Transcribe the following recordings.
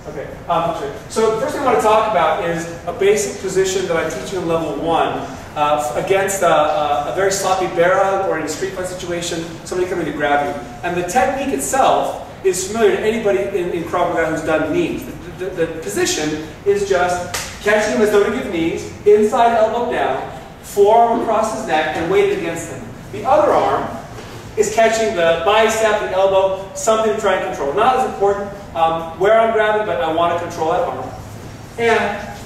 Okay. So the first thing I want to talk about is a basic position that I teach you in level 1 against a very sloppy bear hug or in a street fight situation, somebody coming to grab you. And the technique itself is familiar to anybody in Krav Maga who's done knees. The position is just catching him as though to give knees, inside elbow down, forearm across his neck, and weighted against him. The other arm is catching the bicep, the elbow, something to try and control. Not as important where I'm grabbing, but I want to control that arm. And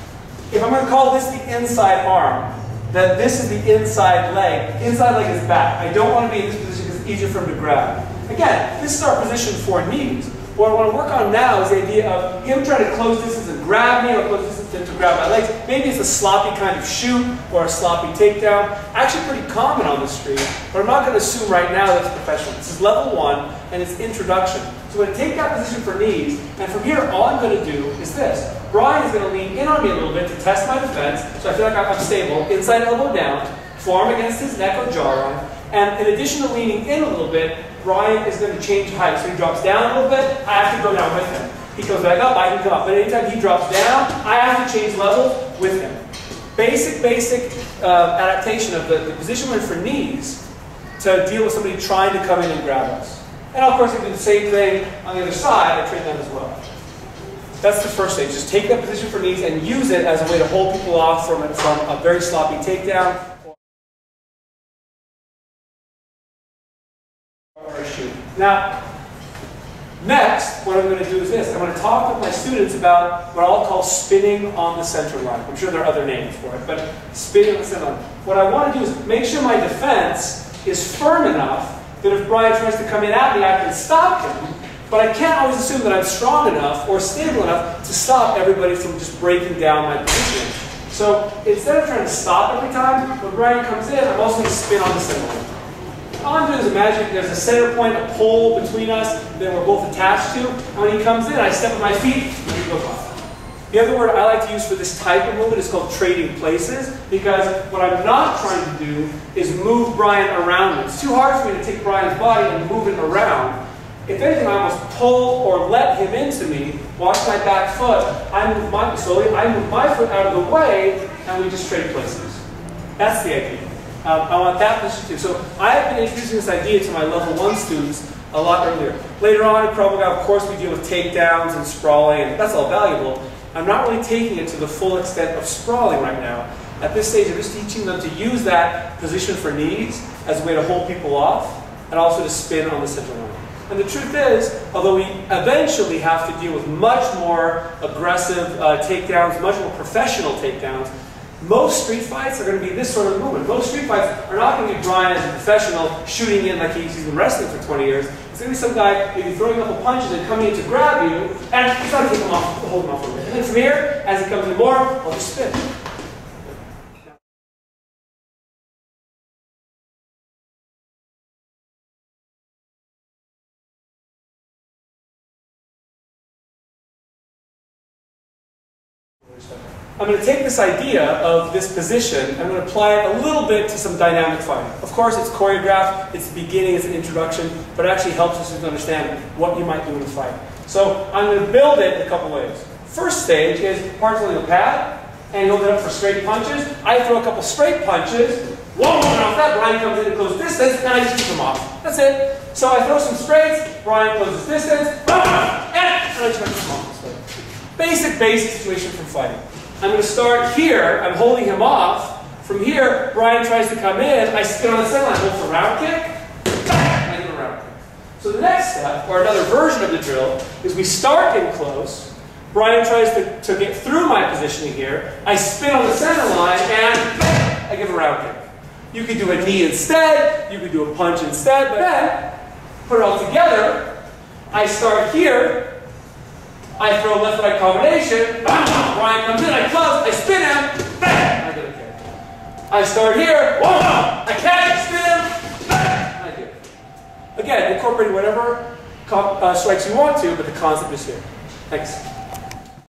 if I'm going to call this the inside arm, then this is the inside leg. The inside leg is back. I don't want to be in this position because it's easier for him to grab. Again, this is our position for knees. What I want to work on now is the idea of him trying to close distance and grab me, or close distance to grab my legs. Maybe it's a sloppy kind of shoot or a sloppy takedown. Actually pretty common on the street, but I'm not going to assume right now that it's professional. This is level 1 and it's introduction. So I'm going to take that position for knees, and from here all I'm going to do is this. Brian is going to lean in on me a little bit to test my defense, so I feel like I'm stable. Inside elbow down, forearm against his neck or jawline, and in addition to leaning in a little bit, Brian is going to change height. So he drops down a little bit, I have to go down with him. He goes back up, I can come up. But anytime he drops down, I have to change level with him. Basic adaptation of the position we're in for knees to deal with somebody trying to come in and grab us. And of course, I do the same thing on the other side. I train them as well. That's the first stage. Just take that position for knees and use it as a way to hold people off from a very sloppy takedown. Now, next, what I'm going to do is this. I'm going to talk with my students about what I'll call spinning on the center line. I'm sure there are other names for it, but spinning on the center line. What I want to do is make sure my defense is firm enough that if Brian tries to come in at me, I can stop him, but I can't always assume that I'm strong enough or stable enough to stop everybody from just breaking down my position. So instead of trying to stop every time, when Brian comes in, I'm also going to spin on the center line. All I'm doing is imagine there's a center point, a pole between us that we're both attached to, and when he comes in, I step with my feet, and he goes off. The other word I like to use for this type of movement is called trading places, because what I'm not trying to do is move Brian around me. It's too hard for me to take Brian's body and move it around. If anything, I almost pull or let him into me, watch my back foot, I move my foot out of the way, and we just trade places. That's the idea. I want that position too. So I have been introducing this idea to my level 1 students a lot earlier. Later on in Krav Maga, of course, we deal with takedowns and sprawling, and that's all valuable. I'm not really taking it to the full extent of sprawling right now. At this stage, I'm just teaching them to use that position for knees as a way to hold people off, and also to spin on the center line. And the truth is, although we eventually have to deal with much more aggressive takedowns, much more professional takedowns, most street fights are going to be this sort of movement. Most street fights are not going to be Brian as a professional shooting in like he's been wrestling for 20 years. It's going to be some guy maybe throwing a couple punches and coming in to grab you, and he's got to keep him off, hold him off a little bit. And then from here, as he comes in more, I'll just spin. I'm going to take this idea of this position and I'm going to apply it a little bit to some dynamic fighting. Of course, it's choreographed, it's the beginning, it's an introduction, but it actually helps us to understand what you might do in a fight. So I'm going to build it in a couple ways. First stage is horizontally on the pad, and hold it up for straight punches. I throw a couple straight punches, whoa, and off that, Brian comes in and closes distance, and I just keep him off. That's it. So I throw some straights, Brian closes distance, and I just keep him off. Basic situation for fighting. I'm going to start here, I'm holding him off. From here, Brian tries to come in, I spin on the center line, hold for a round kick, and I give a round kick. So the next step, or another version of the drill, is we start in close, Brian tries to get through my positioning here, I spin on the center line, and I give a round kick. You could do a knee instead, you could do a punch instead, but then, put it all together, I start here, I throw left-right combination, Brian comes in, I close, I spin him, bang, I get a kick. I start here, I catch, spin him, bang, I get it. Again, incorporating whatever strikes you want to, but the concept is here. Thanks.